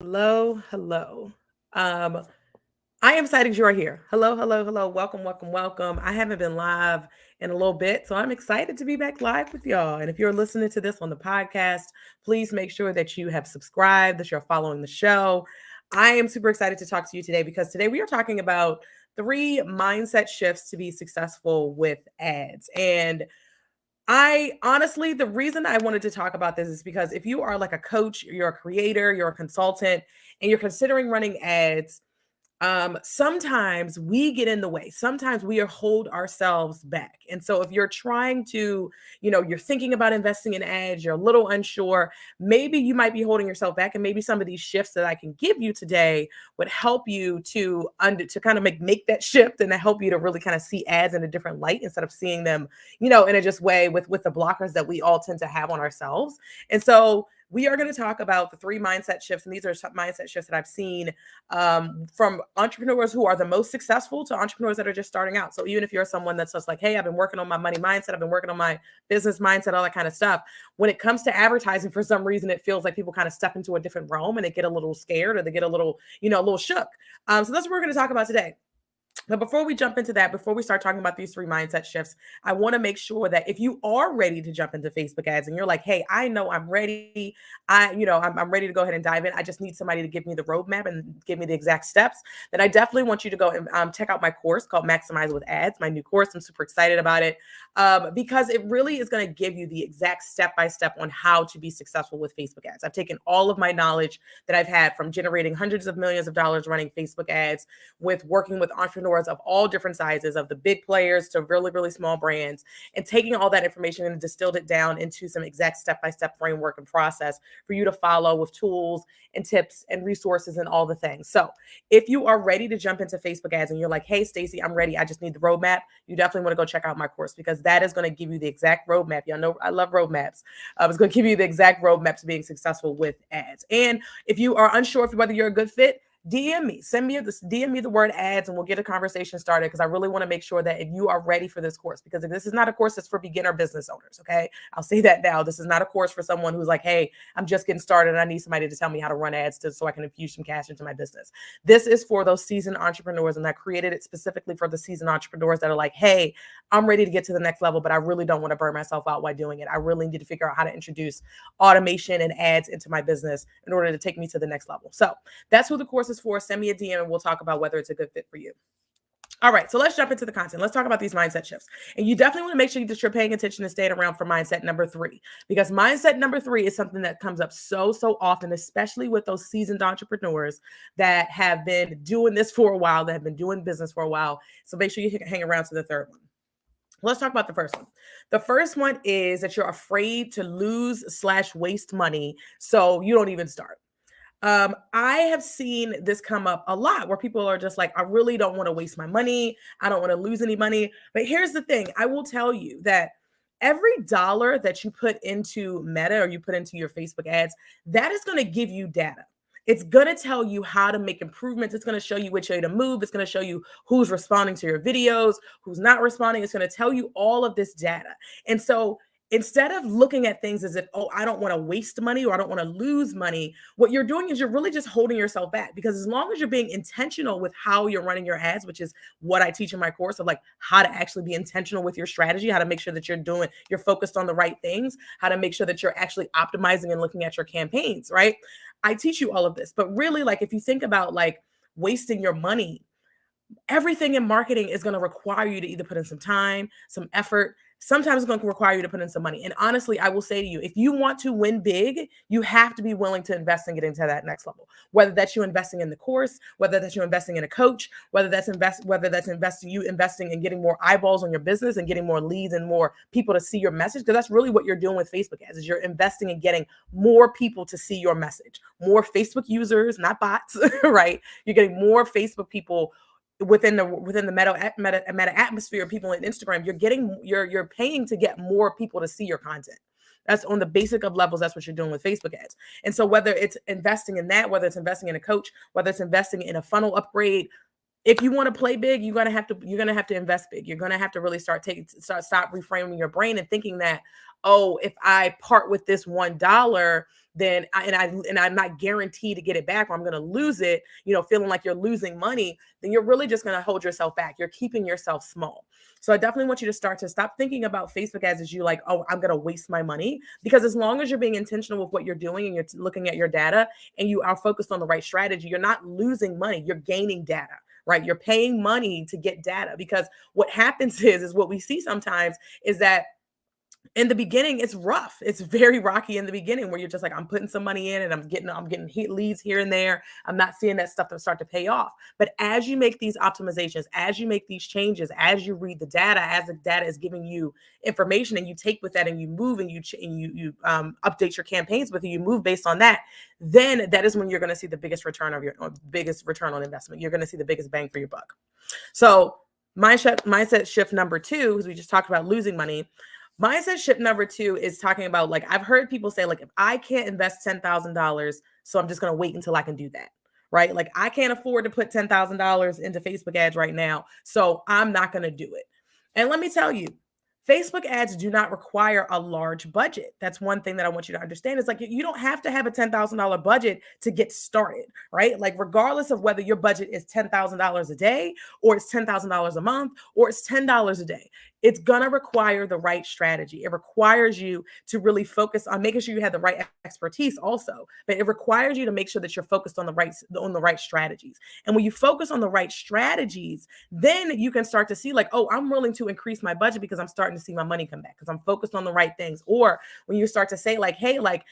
Hello, hello. Um, I am excited you are here. Hello, hello, hello. Welcome, welcome, welcome. I haven't been live in a little bit, so I'm excited to be back live with y'all. And if you're listening to this on the podcast, please make sure that you have subscribed, that you're following the show. I am super excited to talk to you today because today we are talking about three mindset shifts to be successful with ads. And I honestly, the reason I wanted to talk about this is because if you are like a coach, you're a creator, you're a consultant, and you're considering running ads, sometimes we get in the way. Sometimes we hold ourselves back. And so if you're trying to, you're thinking about investing in ads, you're a little unsure, maybe you might be holding yourself back. And maybe some of these shifts that I can give you today would help you to kind of make that shift and to help you to really kind of see ads in a different light instead of seeing them, in a just way with the blockers that we all tend to have on ourselves. And so we are going to talk about the three mindset shifts. And these are some mindset shifts that I've seen from entrepreneurs who are the most successful to entrepreneurs that are just starting out. So even if you're someone that's just like, hey, I've been working on my money mindset, I've been working on my business mindset, all that kind of stuff. When it comes to advertising, for some reason, it feels like people kind of step into a different realm and they get a little scared or they get a little, a little shook. So that's what we're going to talk about today. But before we jump into that, before we start talking about these three mindset shifts, I want to make sure that if you are ready to jump into Facebook ads and you're like, hey, I know I'm ready. I'm ready to go ahead and dive in. I just need somebody to give me the roadmap and give me the exact steps. Then I definitely want you to go and check out my course called Maximize with Ads, my new course. I'm super excited about it because it really is going to give you the exact step-by-step on how to be successful with Facebook ads. I've taken all of my knowledge that I've had from generating hundreds of millions of dollars running Facebook ads with working with entrepreneurs of all different sizes, of the big players to really, really small brands, and taking all that information and distilled it down into some exact step-by-step framework and process for you to follow with tools and tips and resources and all the things. So if you are ready to jump into Facebook ads and you're like, hey, Stacey, I'm ready, I just need the roadmap, you definitely want to go check out my course because that is going to give you the exact roadmap. Y'all know I love roadmaps. It's going to give you the exact roadmap to being successful with ads. And if you are unsure whether you're a good fit, DM me, DM me the word ads and we'll get a conversation started because I really want to make sure that if you are ready for this course, because this is not a course that's for beginner business owners. Okay. I'll say that now. This is not a course for someone who's like, hey, I'm just getting started and I need somebody to tell me how to run ads so I can infuse some cash into my business. This is for those seasoned entrepreneurs, and I created it specifically for the seasoned entrepreneurs that are like, hey, I'm ready to get to the next level, but I really don't want to burn myself out while doing it. I really need to figure out how to introduce automation and ads into my business in order to take me to the next level. So that's who the course is for. Send me a DM and we'll talk about whether it's a good fit for you. All right, so let's jump into the content. Let's talk about these mindset shifts. And you definitely want to make sure that you're paying attention and staying around for mindset number 3, because mindset number 3 is something that comes up so often, especially with those seasoned entrepreneurs that have been doing this for a while, that have been doing business for a while. So make sure you hang around to the third one. Let's talk about the first one. The first one is that you're afraid to lose/waste money, so you don't even start. I have seen this come up a lot where people are just like, I really don't want to waste my money. I don't want to lose any money. But here's the thing, I will tell you that every dollar that you put into Meta or you put into your Facebook ads, that is going to give you data. It's going to tell you how to make improvements. It's going to show you which way to move. It's going to show you who's responding to your videos, who's not responding. It's going to tell you all of this data. And so instead of looking at things as if, oh, I don't want to waste money or I don't want to lose money, what you're doing is you're really just holding yourself back, because as long as you're being intentional with how you're running your ads, which is what I teach in my course of like how to actually be intentional with your strategy, how to make sure that you're focused on the right things, how to make sure that you're actually optimizing and looking at your campaigns, right? I teach you all of this, but really, like, if you think about like wasting your money, everything in marketing is going to require you to either put in some time, some effort. Sometimes it's going to require you to put in some money. And honestly, I will say to you, if you want to win big, you have to be willing to invest and get into that next level. Whether that's you investing in the course, whether that's you investing in a coach, investing in getting more eyeballs on your business and getting more leads and more people to see your message. Because that's really what you're doing with Facebook ads, is you're investing in getting more people to see your message, more Facebook users, not bots, right? You're getting more Facebook people within the meta atmosphere of people on Instagram. You're paying to get more people to see your content. That's on the basic of levels. That's what you're doing with Facebook ads. And so whether it's investing in that, whether it's investing in a coach, whether it's investing in a funnel upgrade, if you want to play big, you're gonna have to invest big. You're gonna have to really stop reframing your brain and thinking that, oh, if I part with this $1, then I'm not guaranteed to get it back, or I'm going to lose it, feeling like you're losing money, then you're really just going to hold yourself back. You're keeping yourself small. So I definitely want you to start to stop thinking about Facebook ads as you like, oh, I'm going to waste my money. Because as long as you're being intentional with what you're doing and you're looking at your data and you are focused on the right strategy, you're not losing money, you're gaining data. Right? You're paying money to get data, because what happens is what we see sometimes is that in the beginning, it's rough. It's very rocky in the beginning, where you're just like, I'm putting some money in and I'm getting leads here and there. I'm not seeing that stuff that start to pay off. But as you make these optimizations, as you make these changes, as you read the data, as the data is giving you information, and you take with that and you move and you update your campaigns with it, you move based on that, then that is when you're going to see the biggest return on investment. You're going to see the biggest bang for your buck. So mindset shift number 2, because we just talked about losing money. Mindset shift number 2 is talking about, like, I've heard people say, like, if I can't invest $10,000, so I'm just going to wait until I can do that, right? Like, I can't afford to put $10,000 into Facebook ads right now, so I'm not going to do it. And let me tell you, Facebook ads do not require a large budget. That's one thing that I want you to understand, is like, you don't have to have a $10,000 budget to get started, right? Like, regardless of whether your budget is $10,000 a day, or it's $10,000 a month, or it's $10 a day, it's going to require the right strategy. It requires you to really focus on making sure you have the right expertise also, but it requires you to make sure that you're focused on the right strategies. And when you focus on the right strategies, then you can start to see, like, oh, I'm willing to increase my budget because I'm starting to see my money come back because I'm focused on the right things. Or when you start to say, like, hey, like,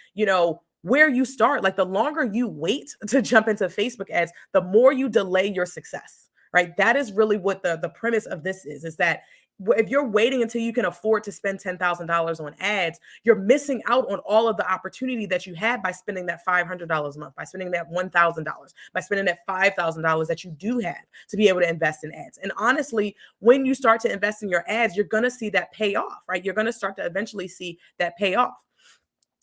where you start, like, the longer you wait to jump into Facebook ads, the more you delay your success, right? That is really what the premise of this is that if you're waiting until you can afford to spend $10,000 on ads, you're missing out on all of the opportunity that you had by spending that $500 a month, by spending that $1,000, by spending that $5,000 that you do have to be able to invest in ads. And honestly, when you start to invest in your ads, you're going to see that pay off, right? You're going to start to eventually see that pay off.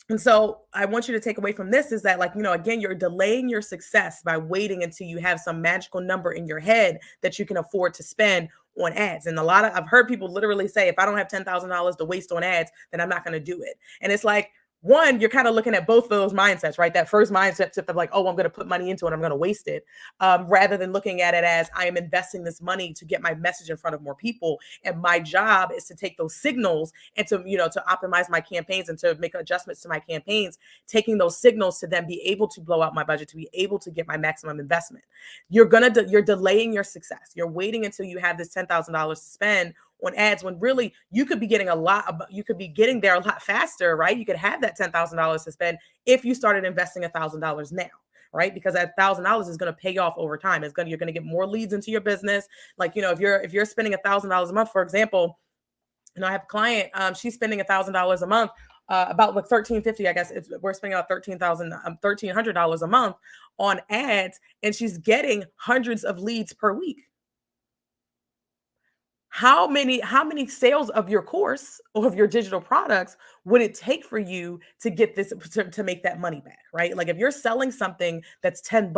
And so I want you to take away from this is that, like, again, you're delaying your success by waiting until you have some magical number in your head that you can afford to spend on ads. And I've heard people literally say, if I don't have $10,000 to waste on ads, then I'm not going to do it. And it's like, one, you're kind of looking at both of those mindsets, right? That first mindset of like, oh, I'm going to put money into it, I'm going to waste it, rather than looking at it as, I am investing this money to get my message in front of more people. And my job is to take those signals and to optimize my campaigns and to make adjustments to my campaigns, taking those signals to then be able to blow out my budget, to be able to get my maximum investment. You're delaying your success. You're waiting until you have this $10,000 to spend on ads, when really you could be getting you could be getting there a lot faster, right? You could have that $10,000 to spend if you started investing $1,000 now, right? Because that $1,000 is going to pay off over time. You're going to get more leads into your business. Like, if you're spending $1,000 a month, for example, I have a client, she's spending $1,000 a month, about like $1,350, I guess. We're spending about $1,300 a month on ads, and she's getting hundreds of leads per week. How many sales of your course or of your digital products would it take for you to get this to make that money back, right? Like, if you're selling something that's $10,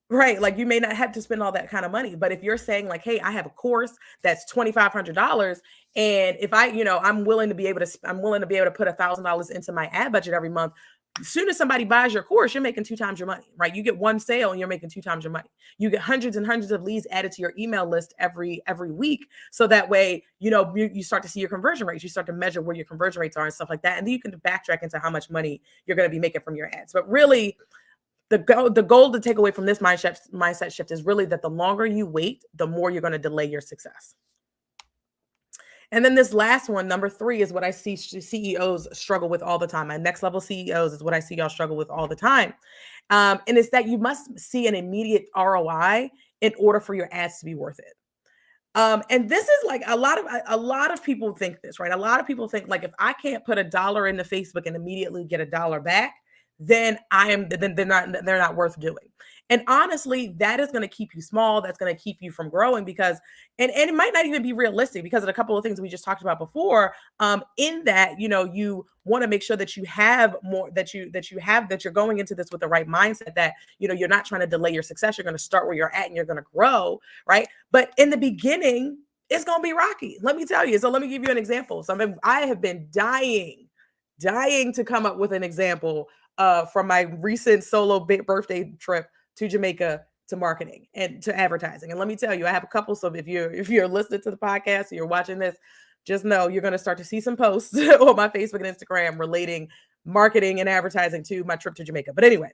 right, like, you may not have to spend all that kind of money. But if you're saying, like, hey, I have a course that's $2,500, and if I'm willing to be able to put $1,000 into my ad budget every month. As soon as somebody buys your course, you're making 2 times your money, right? You get one sale and you're making 2 times your money. You get hundreds and hundreds of leads added to your email list every week. So that way, you start to see your conversion rates. You start to measure where your conversion rates are and stuff like that. And then you can backtrack into how much money you're going to be making from your ads. But really, the goal to take away from this mindset shift is really that the longer you wait, the more you're going to delay your success. And then this last one, number 3, is what I see CEOs struggle with all the time. My next level CEOs is what I see y'all struggle with all the time. And it's that you must see an immediate ROI in order for your ads to be worth it. And this is like a lot of people think this, right? A lot of people think, like, if I can't put $1 into Facebook and immediately get $1 back, then they're not worth doing. And honestly, that is going to keep you small. That's going to keep you from growing, because, and it might not even be realistic, because of a couple of things we just talked about before, in that, you want to make sure that you have more, that you're going into this with the right mindset, that, you're not trying to delay your success. You're going to start where you're at and you're going to grow. Right. But in the beginning, it's going to be rocky. Let me tell you. So let me give you an example. I have been dying dying to come up with an example from my recent solo birthday trip to Jamaica to marketing and to advertising. And let me tell you, I have a couple. So if you're listening to the podcast or you're watching this, just know you're going to start to see some posts on my Facebook and Instagram relating marketing and advertising to my trip to Jamaica. But anyway,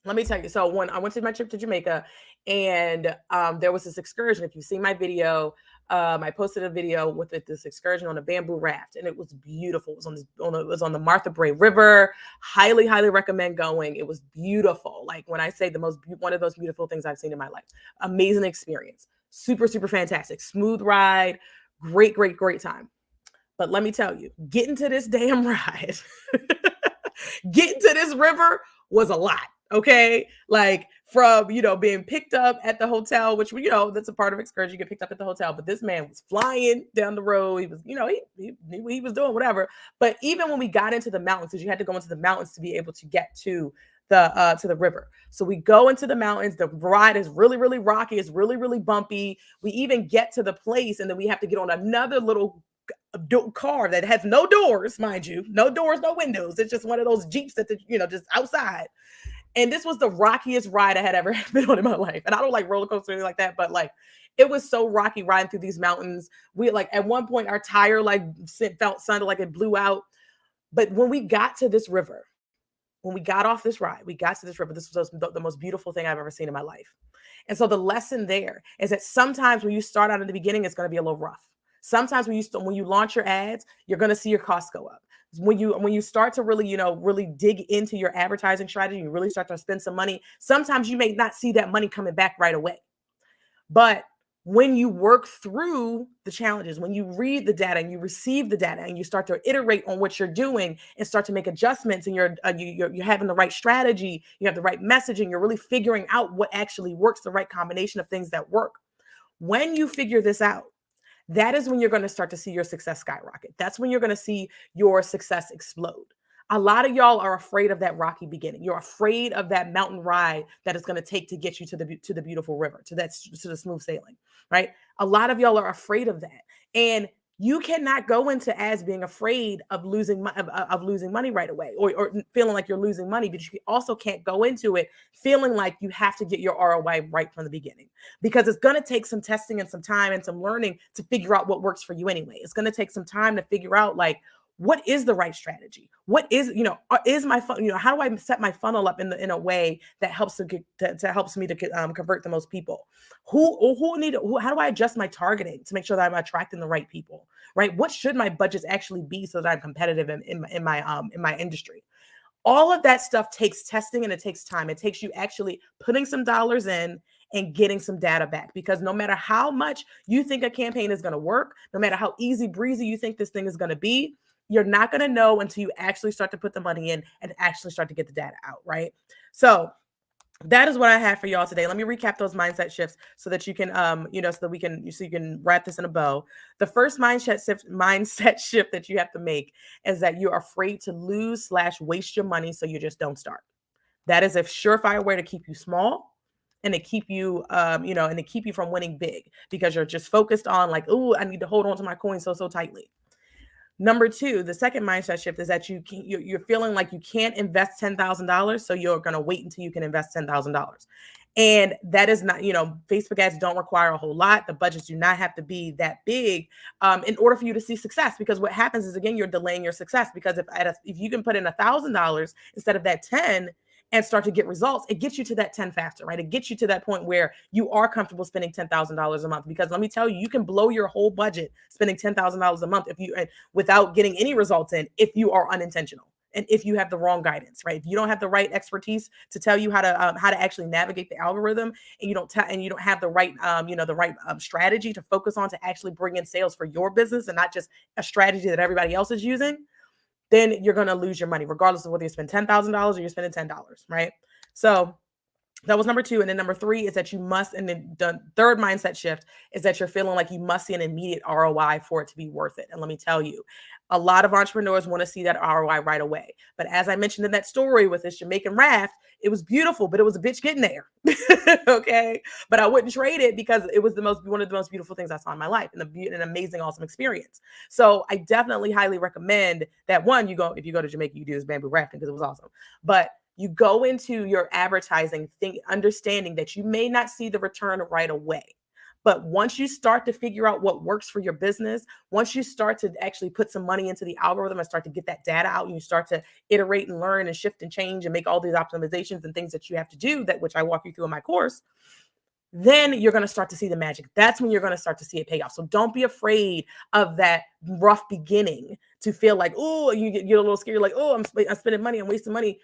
let me tell you. So when I went to my trip to Jamaica, and there was this excursion. If you've seen my video, I posted a video with this excursion on a bamboo raft, and it was beautiful. It was it was on the Martha Brae River. Highly, highly recommend going. It was beautiful. Like when I say one of those beautiful things I've seen in my life. Amazing experience. Super, super fantastic. Smooth ride. Great, great, great time. But let me tell you, getting to this damn ride, getting to this river was a lot. Okay. Like from, being picked up at the hotel, which, that's a part of excursion. You get picked up at the hotel, but this man was flying down the road. He was, he was doing whatever. But even when we got into the mountains, because you had to go into the mountains to be able to get to the river. So we go into the mountains. The ride is really, really rocky. It's really, really bumpy. We even get to the place, and then we have to get on another little car that has no doors, mind you, no doors, no windows. It's just one of those Jeeps that, just outside. And this was the rockiest ride I had ever been on in my life. And I don't like roller coasters or anything like that, but like it was so rocky riding through these mountains. We like at one point our tire sounded like it blew out. But when we got to this river, when we got off this ride, we got to this river. This was the most beautiful thing I've ever seen in my life. And so the lesson there is that sometimes when you start out in the beginning, it's going to be a little rough. Sometimes when you launch your ads, you're going to see your costs go up. When you start to really, really dig into your advertising strategy, you really start to spend some money. Sometimes you may not see that money coming back right away. But when you work through the challenges, when you read the data and you receive the data and you start to iterate on what you're doing and start to make adjustments, and you're having the right strategy, you have the right messaging, you're really figuring out what actually works, the right combination of things that work. When you figure this out, that is when you're going to start to see your success skyrocket. That's when you're going to see your success explode. A lot of y'all are afraid of that rocky beginning. You're afraid of that mountain ride that it's going to take to get you to the beautiful river, to the smooth sailing, right? A lot of y'all are afraid of that. And you cannot go into ads being afraid of losing money right away, or feeling like you're losing money, but you also can't go into it feeling like you have to get your ROI right from the beginning, because it's going to take some testing and some time and some learning to figure out what works for you anyway. It's going to take some time to figure out like, what is the right strategy? What is, is my fun, how do I set my funnel up in a way that helps helps me to convert the most people? How do I adjust my targeting to make sure that I'm attracting the right people, right? What should my budgets actually be so that I'm competitive in my industry? All of that stuff takes testing, and it takes time. It takes you actually putting some dollars in and getting some data back, because no matter how much you think a campaign is going to work, no matter how easy breezy you think this thing is going to be, you're not going to know until you actually start to put the money in and actually start to get the data out, right? So that is what I have for y'all today. Let me recap those mindset shifts so that you can, so you can wrap this in a bow. The first mindset shift that you have to make is that you're afraid to lose/waste your money, so you just don't start. That is a surefire way to keep you small, and to keep you, and to keep you from winning big, because you're just focused on like, oh, I need to hold on to my coin so tightly. Number two, the second mindset shift is that you're feeling like you can't invest $10,000, so you're going to wait until you can invest $10,000. And that is not, Facebook ads don't require a whole lot. The budgets do not have to be that big in order for you to see success. Because what happens is, again, you're delaying your success. Because if you can put in $1,000 instead of that 10 and start to get results, it gets you to that 10 faster, right? It gets you to that point where you are comfortable spending $10,000 a month. Because let me tell you, you can blow your whole budget spending $10,000 a month without getting any results in, if you are unintentional. And if you have the wrong guidance, right? If you don't have the right expertise to tell you how to actually navigate the algorithm, and you don't have the right strategy to focus on to actually bring in sales for your business, and not just a strategy that everybody else is using, then you're going to lose your money, regardless of whether you spend $10,000 or you're spending $10, right? So That was number 2. And then number 3 is that you must, and then the third mindset shift is that you're feeling like you must see an immediate ROI for it to be worth it. And let me tell you, a lot of entrepreneurs want to see that ROI right away. But as I mentioned in that story with this Jamaican raft, it was beautiful, but it was a bitch getting there. Okay. But I wouldn't trade it because it was one of the most beautiful things I saw in my life, and an amazing, awesome experience. So I definitely highly recommend that one, if you go to Jamaica, you do this bamboo rafting because it was awesome. But you go into your advertising understanding that you may not see the return right away. But once you start to figure out what works for your business, once you start to actually put some money into the algorithm and start to get that data out, and you start to iterate and learn and shift and change and make all these optimizations and things that you have to do, that which I walk you through in my course, then you're going to start to see the magic. That's when you're going to start to see it pay off. So don't be afraid of that rough beginning to feel like, oh, you're a little scared. You're like, oh, I'm spending money, I'm wasting money.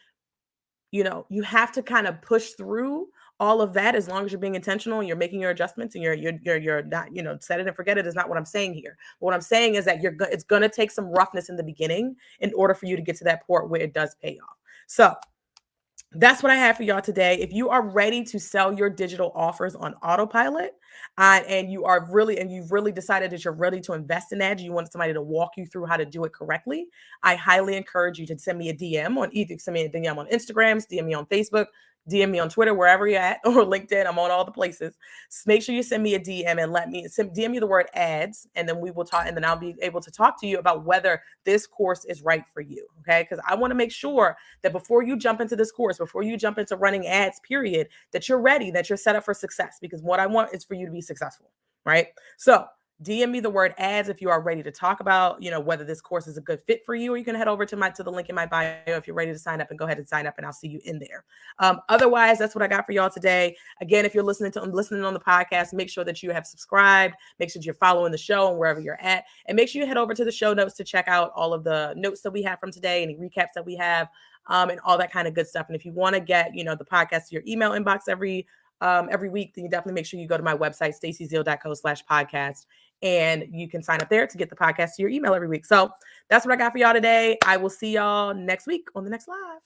You have to kind of push through all of that as long as you're being intentional and you're making your adjustments, and you're not, set it and forget it is not what I'm saying here. But what I'm saying is that it's going to take some roughness in the beginning in order for you to get to that point where it does pay off. So that's what I have for y'all today. If you are ready to sell your digital offers on autopilot, and you've really decided that you're ready to invest in ads, you want somebody to walk you through how to do it correctly, I highly encourage you to send me a DM on send me a DM on Instagram, DM me on Facebook, DM me on Twitter, wherever you're at, or LinkedIn. I'm on all the places. Make sure you send me a DM and DM me the word ads, and then we will talk, and then I'll be able to talk to you about whether this course is right for you. Okay. Because I want to make sure that before you jump into this course, before you jump into running ads, period, that you're ready, that you're set up for success, because what I want is for you to be successful. Right. So DM me the word ads if you are ready to talk about, whether this course is a good fit for you, or you can head over to the link in my bio if you're ready to sign up, and go ahead and sign up, and I'll see you in there. Otherwise, that's what I got for y'all today. Again, if you're listening on the podcast, make sure that you have subscribed, make sure that you're following the show and wherever you're at, and make sure you head over to the show notes to check out all of the notes that we have from today, any recaps that we have, and all that kind of good stuff. And if you want to get, the podcast to your email inbox every week, then you definitely make sure you go to my website, stacyzeal.co/podcast. And you can sign up there to get the podcast to your email every week. So that's what I got for y'all today. I will see y'all next week on the next live.